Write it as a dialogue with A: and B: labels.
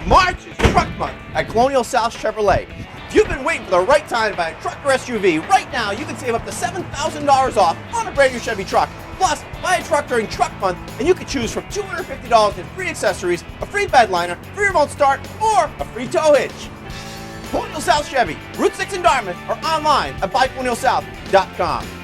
A: March is Truck Month at Colonial South Chevrolet. If you've been waiting for the right time to buy a truck or SUV, right now you can save up to $7,000 off on a brand new Chevy truck. Plus, buy a truck during Truck Month and you can choose from $250 in free accessories, a free Bedliner, free remote start, or a free tow hitch. Colonial South Chevy, Route 6 in Dartmouth, or online at buycolonialsouth.com.